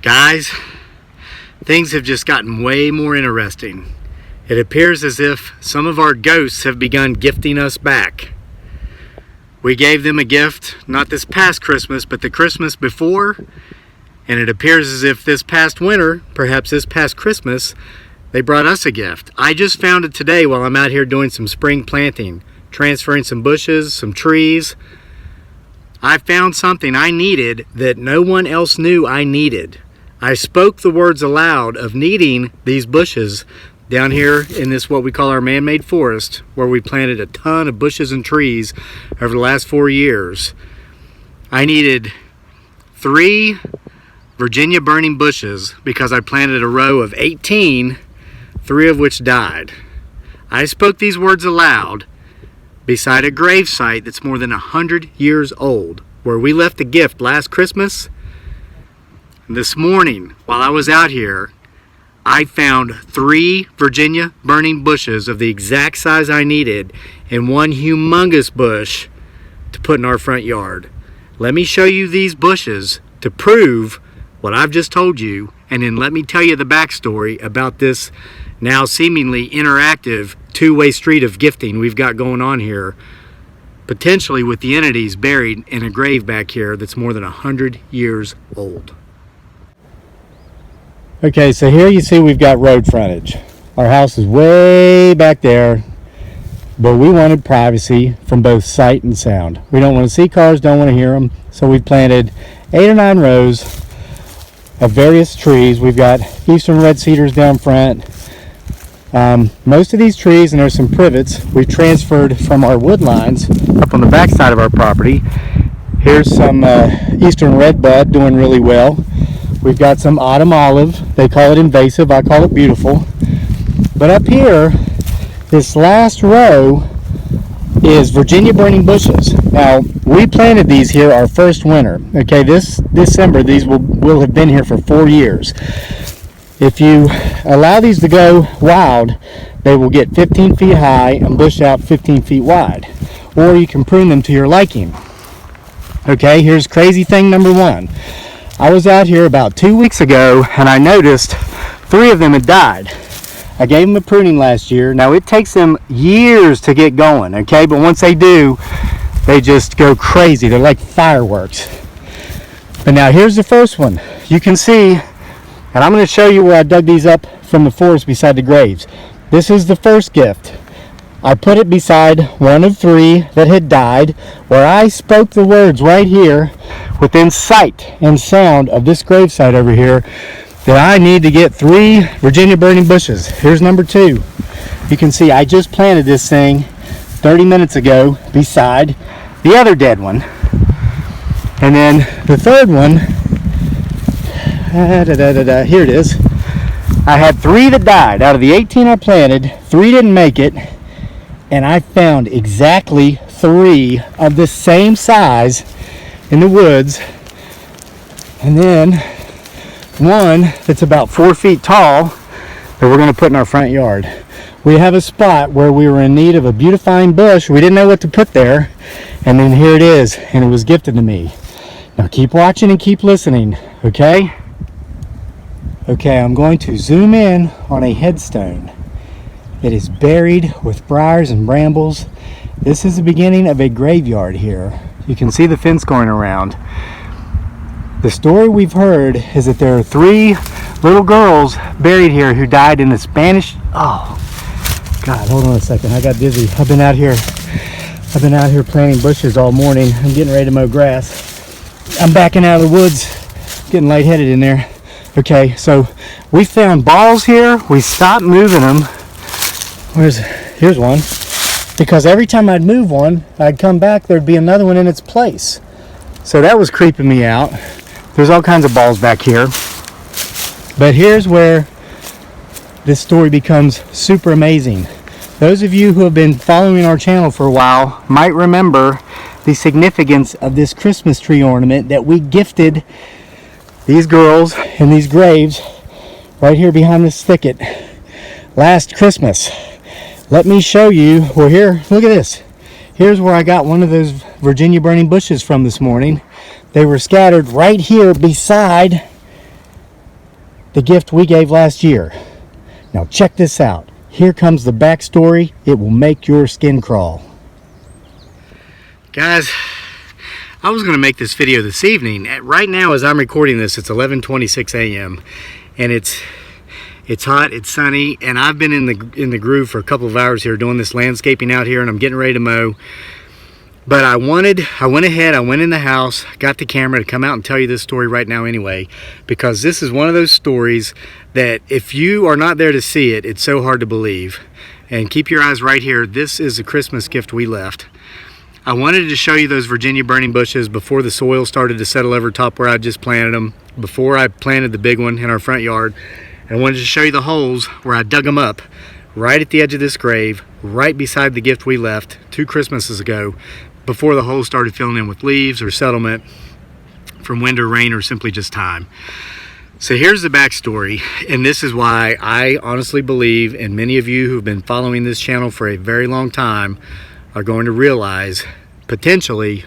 Guys, things have just gotten way more interesting. It appears as if some of our ghosts have begun gifting us back. We gave them a gift, not this past Christmas, but the Christmas before, and it appears as if this past winter, perhaps this past Christmas, they brought us a gift. I just found it today while I'm out here doing some spring planting, transferring some bushes, some trees. I found something I needed that no one else knew I needed. I spoke the words aloud of needing these bushes down here in this what we call our man-made forest, where we planted a ton of bushes and trees over the last 4 years. I needed 3 Virginia burning bushes because I planted a row of 18, 3 of which died. I spoke these words aloud beside a grave site that's more than 100 years old, where we left a gift last Christmas. This morning, while I was out here, I found 3 Virginia burning bushes of the exact size I needed and 1 humongous bush to put in our front yard. Let me show you these bushes to prove what I've just told you, and then let me tell you the backstory about this now seemingly interactive two-way street of gifting we've got going on here, potentially with the entities buried in a grave back here that's more than 100 years old. Okay, so here you see we've got road frontage. Our house is way back there, but we wanted privacy from both sight and sound. We don't want to see cars, don't want to hear them, so we've planted 8 or 9 rows of various trees. We've got eastern red cedars down front. Most of these trees, and there's some privets, we transferred from our wood lines up on the back side of our property. Here's some eastern red bud doing really well. We've got some autumn olive. They call it invasive, I call it beautiful. But up here, this last row is Virginia burning bushes. Now, we planted these here our first winter. Okay, this December, these will have been here for 4 years. If you allow these to go wild, they will get 15 feet high and bush out 15 feet wide. Or you can prune them to your liking. Okay, here's crazy thing number 1. I was out here about 2 weeks ago and I noticed 3 of them had died. I gave them a pruning last year. Now it takes them years to get going, okay? But once they do, they just go crazy. They're like fireworks. But now here's the first one. You can see, and I'm going to show you where I dug these up from the forest beside the graves. This is the first gift. I put it beside one of 3 that had died, where I spoke the words right here within sight and sound of this gravesite over here that I need to get 3 Virginia burning bushes. Here's number 2. You can see I just planted this thing 30 minutes ago beside the other dead one. And then the third one, here it is. I had 3 that died. Out of the 18 I planted, 3 didn't make it. And I found exactly 3 of the same size in the woods. And then 1 that's about 4 feet tall that we're going to put in our front yard. We have a spot where we were in need of a beautifying bush. We didn't know what to put there. And then here it is, and it was gifted to me. Now keep watching and keep listening, okay? Okay, I'm going to zoom in on a headstone. It is buried with briars and brambles. This is the beginning of a graveyard here. You can see the fence going around. The story we've heard is that there are 3 little girls buried here who died in the Spanish... Oh, God, hold on a second. I got dizzy. I've been out here planting bushes all morning. I'm getting ready to mow grass. I'm backing out of the woods, getting lightheaded in there. Okay, so we found balls here. We stopped moving them. Here's one. Because every time I'd move one, I'd come back, there'd be another one in its place. So that was creeping me out. There's all kinds of balls back here. But here's where this story becomes super amazing. Those of you who have been following our channel for a while might remember the significance of this Christmas tree ornament that we gifted these girls in these graves right here behind this thicket last Christmas. Let me show you. Well, here, look at this. Here's where I got one of those Virginia burning bushes from this morning. They were scattered right here beside the gift we gave last year. Now check this out. Here comes the backstory. It will make your skin crawl. Guys, I was going to make this video this evening. Right now as I'm recording this, it's 11:26 a.m. and it's hot, it's sunny, and I've been in the groove for a couple of hours here doing this landscaping out here, and I'm getting ready to mow. But I went ahead, I went in the house, got the camera to come out and tell you this story right now anyway, because this is one of those stories that if you are not there to see it, it's so hard to believe. And keep your eyes right here. This is a Christmas gift we left. I wanted to show you those Virginia burning bushes before the soil started to settle over top where I just planted them, before I planted the big one in our front yard. And I wanted to show you the holes where I dug them up right at the edge of this grave, right beside the gift we left 2 Christmases ago, before the holes started filling in with leaves or settlement from wind or rain or simply just time. So here's the backstory, and this is why I honestly believe, and many of you who've been following this channel for a very long time are going to realize, potentially,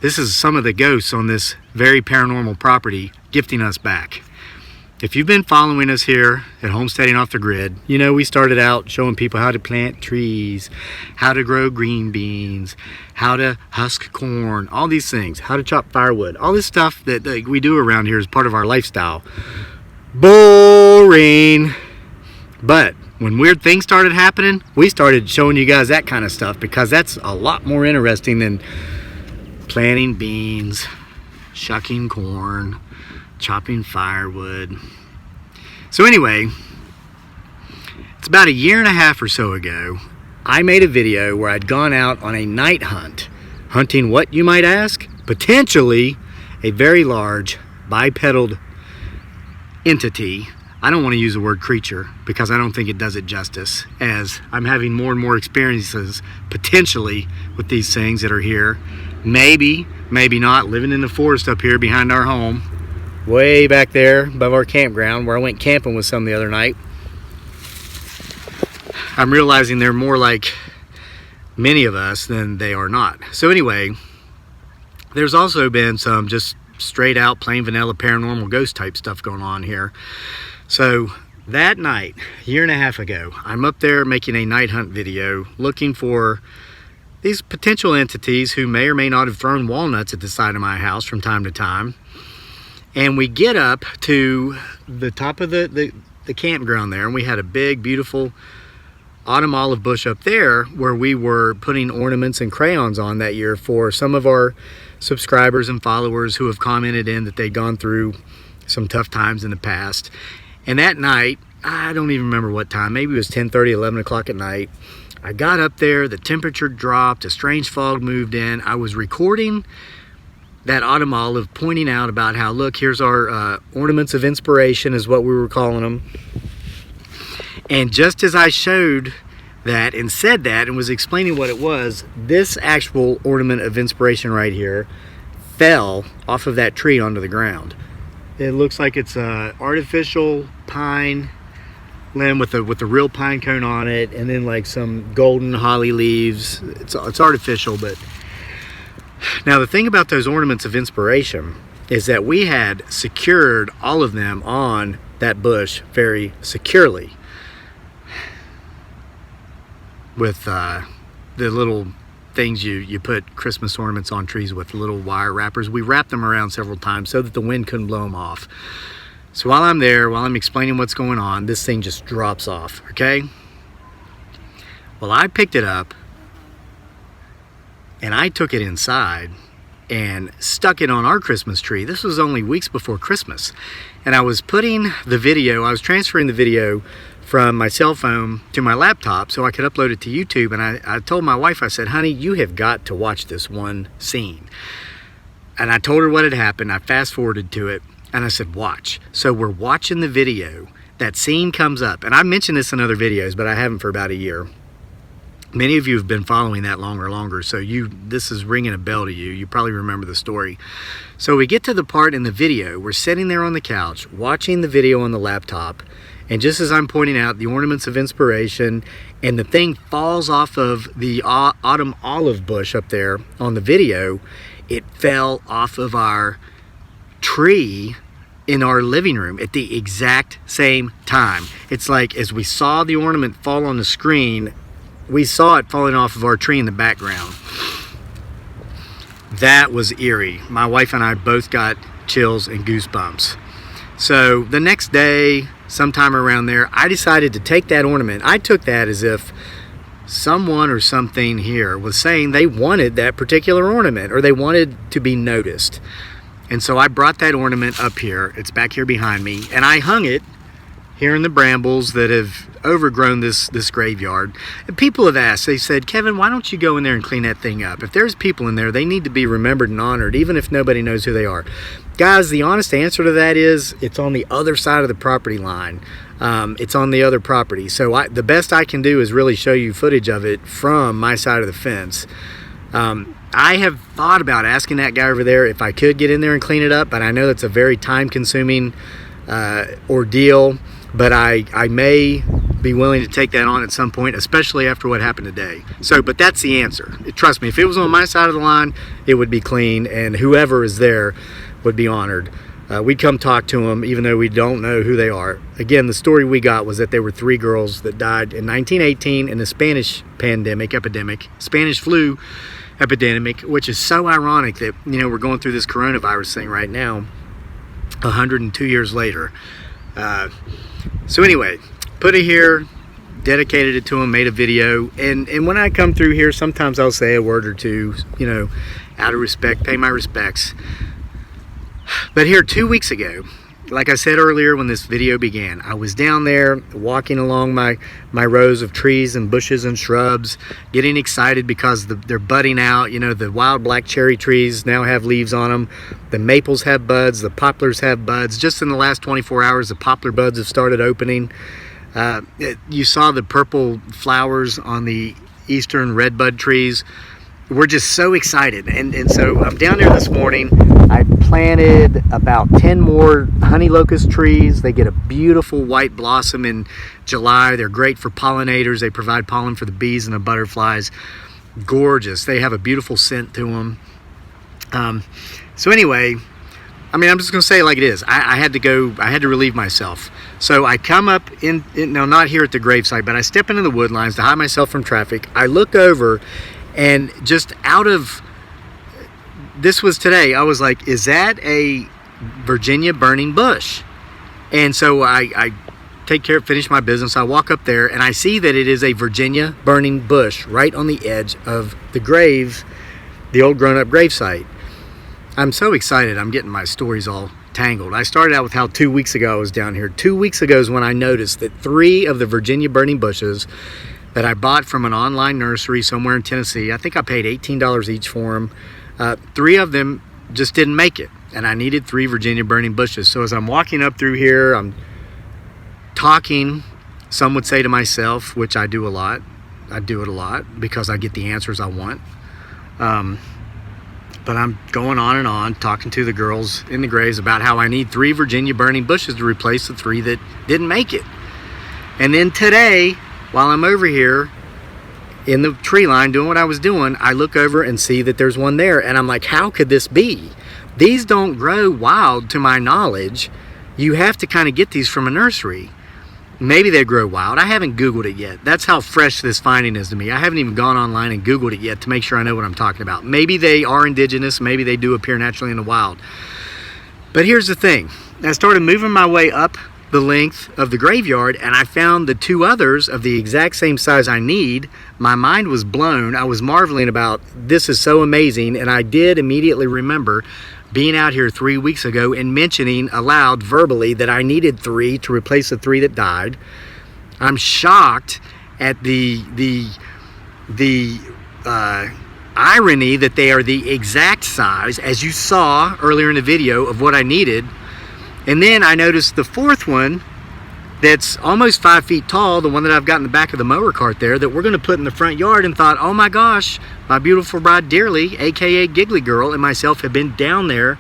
this is some of the ghosts on this very paranormal property gifting us back. If you've been following us here at Homesteading Off the Grid, you know we started out showing people how to plant trees, how to grow green beans, how to husk corn, all these things, how to chop firewood, all this stuff that we do around here is part of our lifestyle. Boring. But when weird things started happening, we started showing you guys that kind of stuff, because that's a lot more interesting than planting beans, shucking corn, chopping firewood. So anyway, it's about 1.5 years or so ago, I made a video where I'd gone out on a night hunt. Hunting what, you might ask? Potentially a very large bipedal entity. I don't want to use the word creature because I don't think it does it justice, as I'm having more and more experiences potentially with these things that are here. Maybe, maybe not, living in the forest up here behind our home, way back there above our campground where I went camping with some the other night. I'm realizing they're more like many of us than they are not. So anyway, there's also been some just straight out plain vanilla paranormal ghost type stuff going on here. So that night, 1.5 years ago, I'm up there making a night hunt video looking for these potential entities who may or may not have thrown walnuts at the side of my house from time to time. And we get up to the top of the campground there, and we had a big, beautiful autumn olive bush up there where we were putting ornaments and crayons on that year for some of our subscribers and followers who have commented in that they'd gone through some tough times in the past. And that night, I don't even remember what time, maybe it was 10:30, 11 o'clock at night, I got up there, the temperature dropped, a strange fog moved in. I was recording that autumn olive, pointing out about how, look, here's our ornaments of inspiration is what we were calling them. And just as I showed that and said that and was explaining what it was, this actual ornament of inspiration right here fell off of that tree onto the ground. It looks like it's a artificial pine limb with a real pine cone on it, and then like some golden holly leaves. It's artificial, but now the thing about those ornaments of inspiration is that we had secured all of them on that bush very securely with the little things you put Christmas ornaments on trees with, little wire wrappers. We wrapped them around several times so that the wind couldn't blow them off. So while I'm there, while I'm explaining what's going on, this thing just drops off, okay? Well, I picked it up and I took it inside and stuck it on our Christmas tree. This was only weeks before Christmas. And I was putting the video, I was transferring the video from my cell phone to my laptop so I could upload it to YouTube. And I told my wife, I said, honey, you have got to watch this one scene. And I told her what had happened. I fast forwarded to it and I said, watch. So we're watching the video. That scene comes up. And I mentioned this in other videos, but I haven't for about a year. Many of you have been following that longer, so this is ringing a bell to you. You probably remember the story. So we get to the part in the video, we're sitting there on the couch, watching the video on the laptop, and just as I'm pointing out the ornaments of inspiration, and the thing falls off of the autumn olive bush up there on the video, it fell off of our tree in our living room at the exact same time. It's like as we saw the ornament fall on the screen, we saw it falling off of our tree in the background. That was eerie. My wife and I both got chills and goosebumps. So the next day, sometime around there, I decided to take that ornament. I took that as if someone or something here was saying they wanted that particular ornament, or they wanted to be noticed. And so I brought that ornament up here. It's back here behind me, and I hung it here in the brambles that have overgrown this graveyard. And people have asked, they said, Kevin, why don't you go in there and clean that thing up? If there's people in there, they need to be remembered and honored, even if nobody knows who they are. Guys, the honest answer to that is it's on the other side of the property line. It's on the other property. So the best I can do is really show you footage of it from my side of the fence. I have thought about asking that guy over there if I could get in there and clean it up, but I know that's a very time-consuming ordeal. But I may be willing to take that on at some point, especially after what happened today. So, but that's the answer. Trust me, if it was on my side of the line, it would be clean, and whoever is there would be honored. We'd come talk to them, even though we don't know who they are. Again, the story we got was that there were 3 girls that died in 1918 in the Spanish epidemic, Spanish flu epidemic, which is so ironic that, you know, we're going through this coronavirus thing right now, 102 years later. So anyway, put it here, dedicated it to him, made a video, and when I come through here, sometimes I'll say a word or two, you know, out of respect, pay my respects. But here 2 weeks ago, like I said earlier when this video began, I was down there walking along my rows of trees and bushes and shrubs, getting excited because they're budding out. You know, the wild black cherry trees now have leaves on them. The maples have buds. The poplars have buds. Just in the last 24 hours, the poplar buds have started opening. You saw the purple flowers on the eastern redbud trees. We're just so excited. And so I'm down there this morning. I planted about 10 more honey locust trees. They get a beautiful white blossom in July. They're great for pollinators. They provide pollen for the bees and the butterflies. Gorgeous. They have a beautiful scent to them. So anyway, I mean, I'm just going to say it like it is. I had to relieve myself. So I come up no, not here at the gravesite, but I step into the wood lines to hide myself from traffic. I look over, and just out of, this was today, I was like, is that a Virginia burning bush? And so I take care, finish my business. I walk up there and I see that it is a Virginia burning bush right on the edge of the grave, the old grown-up gravesite. I'm so excited. I'm getting my stories all tangled. I started out with how 2 weeks ago I was down here. 2 weeks ago is when I noticed that 3 of the Virginia burning bushes that I bought from an online nursery somewhere in Tennessee, I think I paid $18 each for them. 3 of them just didn't make it, and I needed 3 Virginia burning bushes. So as I'm walking up through here, I'm talking, some would say to myself, which I do a lot. I do it a lot because I get the answers I want. But I'm going on and on, talking to the girls in the graves about how I need 3 Virginia burning bushes to replace the 3 that didn't make it. And then today, while I'm over here in the tree line doing what I was doing, I look over and see that there's one there, and I'm like, how could this be? These don't grow wild to my knowledge. You have to kind of get these from a nursery. Maybe they grow wild. I haven't Googled it yet. That's how fresh this finding is to me. I haven't even gone online and Googled it yet to make sure I know what I'm talking about. Maybe they are indigenous. Maybe they do appear naturally in the wild. But here's the thing. I started moving my way up the length of the graveyard, and I found the 2 others of the exact same size I need. My mind was blown. I was marveling about, this is so amazing, and I did immediately remember being out here 3 weeks ago and mentioning aloud verbally that I needed 3 to replace the 3 that died. I'm shocked at the irony that they are the exact size, as you saw earlier in the video, of what I needed. And then I noticed the 4th one that's almost 5 feet tall, the one that I've got in the back of the mower cart there, that we're going to put in the front yard, and thought, oh my gosh, my beautiful bride Dearly, aka Giggly Girl, and myself have been down there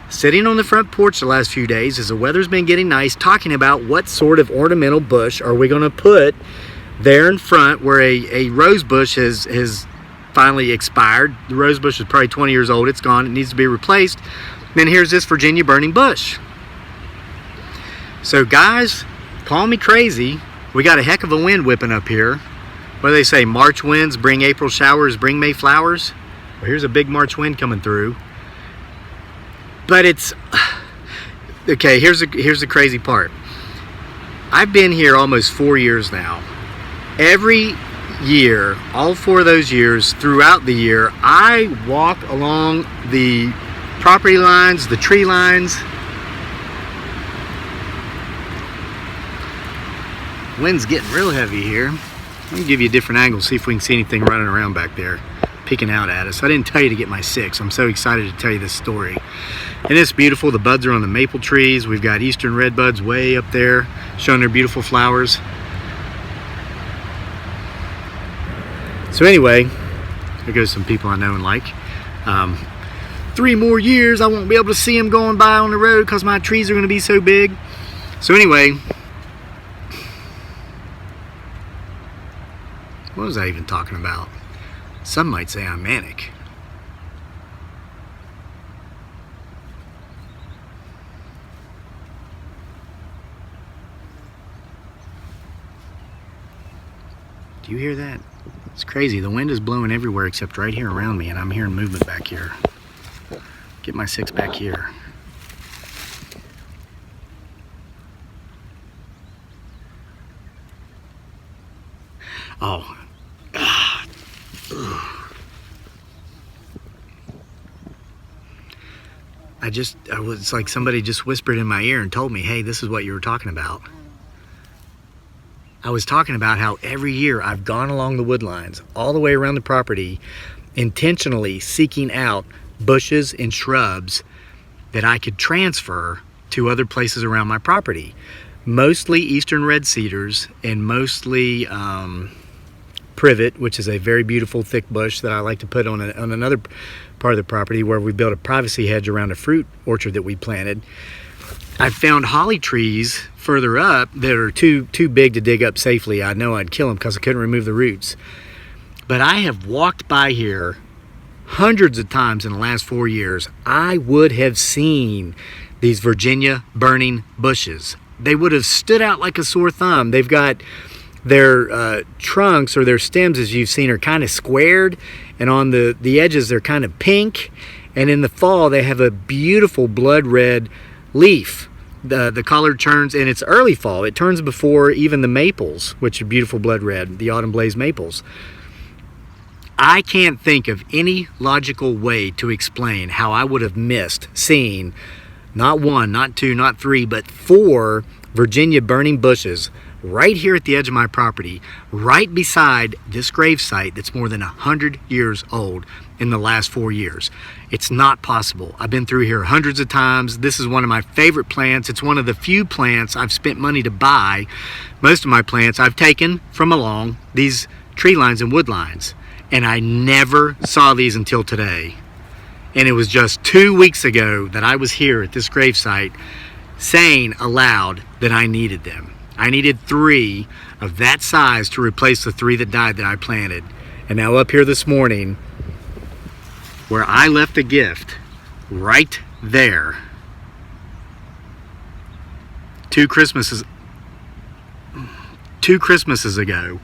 sitting on the front porch the last few days as the weather's been getting nice, talking about what sort of ornamental bush are we going to put there in front where a rose bush has finally expired. The rose bush is probably 20 years old. It's gone. It needs to be replaced. Then here's this Virginia burning bush. So guys, call me crazy. We got a heck of a wind whipping up here. What do they say? March winds bring April showers, bring May flowers. Well, here's a big March wind coming through. But it's okay. Here's the crazy part. I've been here almost 4 years now. Every year, all 4 of those years, throughout the year, I walk along the property lines, the tree lines. Wind's getting real heavy here. Let me give you a different angle, see if we can see anything running around back there, peeking out at us. I didn't tell you to get my 6. I'm so excited to tell you this story. And it's beautiful. The buds are on the maple trees. We've got eastern red buds way up there, showing their beautiful flowers. So anyway, there goes some people I know and like. 3 more years, I won't be able to see them going by on the road because my trees are going to be so big. So anyway, what was I even talking about? Some might say I'm manic. Do you hear that? It's crazy. The wind is blowing everywhere except right here around me, and I'm hearing movement back here. Get my 6 back here. Oh. It's like somebody just whispered in my ear and told me, hey, this is what you were talking about. I was talking about how every year I've gone along the wood lines all the way around the property, intentionally seeking out bushes and shrubs that I could transfer to other places around my property. Mostly eastern red cedars and mostly privet, which is a very beautiful thick bush that I like to put on another part of the property where we built a privacy hedge around a fruit orchard that we planted. I found holly trees further up that are too big to dig up safely. I know I'd kill them because I couldn't remove the roots. But I have walked by here hundreds of times in the last 4 years. I would have seen these Virginia burning bushes. They would have stood out like a sore thumb. They've got their trunks or their stems, as you've seen, are kind of squared, and on the edges they're kind of pink, and in the fall they have a beautiful blood red leaf. The color turns, and it's early fall. It turns before even the maples, which are beautiful blood red, the autumn blaze maples. I can't think of any logical way to explain how I would have missed seeing not 1, not 2, not 3, but 4 Virginia burning bushes right here at the edge of my property, right beside this grave site that's more than 100 years old in the last 4 years. It's not possible. I've been through here hundreds of times. This is one of my favorite plants. It's one of the few plants I've spent money to buy. Most of my plants I've taken from along these tree lines and wood lines, and I never saw these until today. And it was just 2 weeks ago that I was here at this grave site saying aloud that I needed them. I needed 3 of that size to replace the 3 that died that I planted. And now up here this morning, where I left a gift, right there, 2 Christmases ago,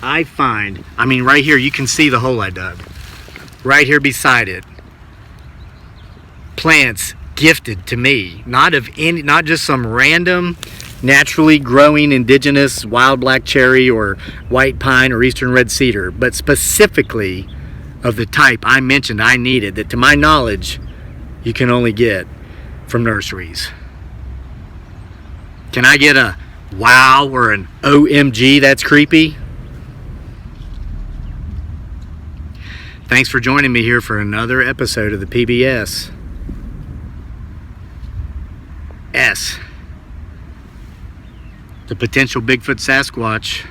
I find, I mean right here, you can see the hole I dug. Right here beside it, plants gifted to me, not just some random naturally growing indigenous wild black cherry or white pine or eastern red cedar, but specifically of the type I mentioned I needed, that to my knowledge you can only get from nurseries. Can I get a wow or an OMG, that's creepy? Thanks for joining me here for another episode of the PBS. The potential Bigfoot Sasquatch.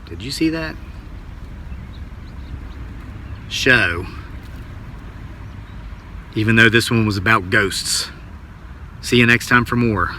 Did you see that? Show. Even though this one was about ghosts. See you next time for more.